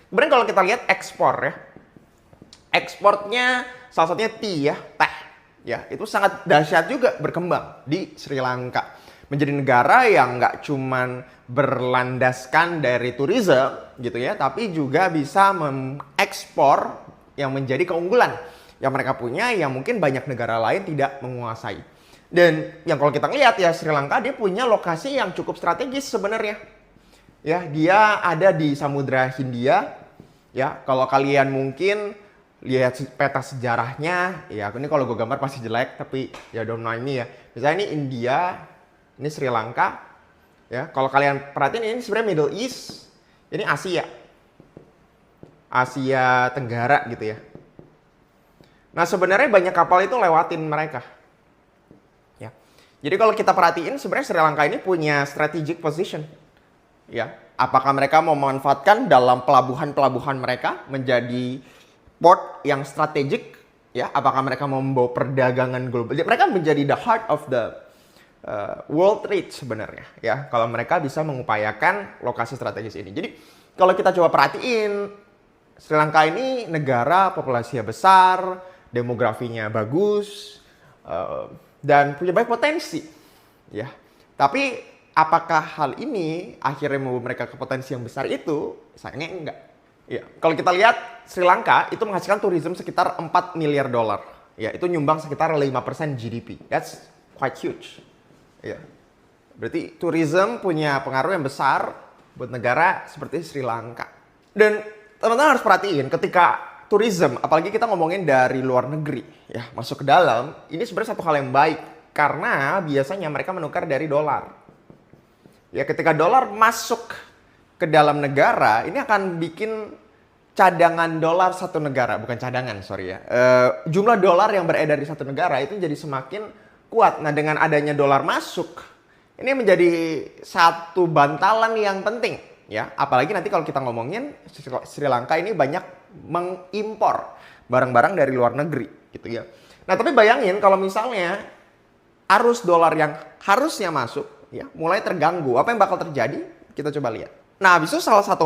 Kemudian kalau kita lihat ekspor ya, ekspornya salah satunya tea ya, teh. Ya, itu sangat dahsyat juga berkembang di Sri Lanka. Menjadi negara yang nggak cuman berlandaskan dari tourism gitu ya, tapi juga bisa mengekspor yang menjadi keunggulan yang mereka punya yang mungkin banyak negara lain tidak menguasai. Dan yang kalau kita lihat ya Sri Lanka dia punya lokasi yang cukup strategis sebenarnya. Ya, dia ada di Samudra Hindia. Ya, kalau kalian mungkin lihat peta sejarahnya, ya ini kalau gue gambar pasti jelek, tapi ya don't mind me ya. Misalnya ini India, ini Sri Lanka, ya. Kalau kalian perhatiin ini sebenarnya Middle East, ini Asia, Asia Tenggara gitu ya. Nah sebenarnya banyak kapal itu lewatin mereka. Ya. Jadi kalau kita perhatiin sebenarnya Sri Lanka ini punya strategic position. Ya, apakah mereka mau memanfaatkan dalam pelabuhan-pelabuhan mereka menjadi port yang strategik? Ya, apakah mereka mau membawa perdagangan global? Mereka menjadi the heart of the world trade sebenarnya. Ya, kalau mereka bisa mengupayakan lokasi strategis ini. Jadi kalau kita coba perhatiin, Sri Lanka ini negara populasinya besar, demografinya bagus, dan punya banyak potensi. Ya, tapi apakah hal ini akhirnya membawa mereka ke potensi yang besar itu? Sayangnya enggak. Ya, kalau kita lihat Sri Lanka itu menghasilkan tourism sekitar 4 miliar dolar. Ya, itu nyumbang sekitar 5% GDP. That's quite huge. Ya. Berarti tourism punya pengaruh yang besar buat negara seperti Sri Lanka. Dan teman-teman harus perhatiin ketika tourism, apalagi kita ngomongin dari luar negeri, ya, masuk ke dalam, ini sebenarnya satu hal yang baik karena biasanya mereka menukar dari dolar. Ya, ketika dolar masuk ke dalam negara, ini akan bikin cadangan dolar satu negara, bukan cadangan, sorry ya. Jumlah dolar yang beredar di satu negara itu jadi semakin kuat. Nah, dengan adanya dolar masuk, ini menjadi satu bantalan yang penting, ya. Apalagi nanti kalau kita ngomongin Sri Lanka ini banyak mengimpor barang-barang dari luar negeri, gitu ya. Nah, tapi bayangin kalau misalnya arus dolar yang harusnya masuk, ya, mulai terganggu. Apa yang bakal terjadi? Kita coba lihat. Nah, habis itu salah satu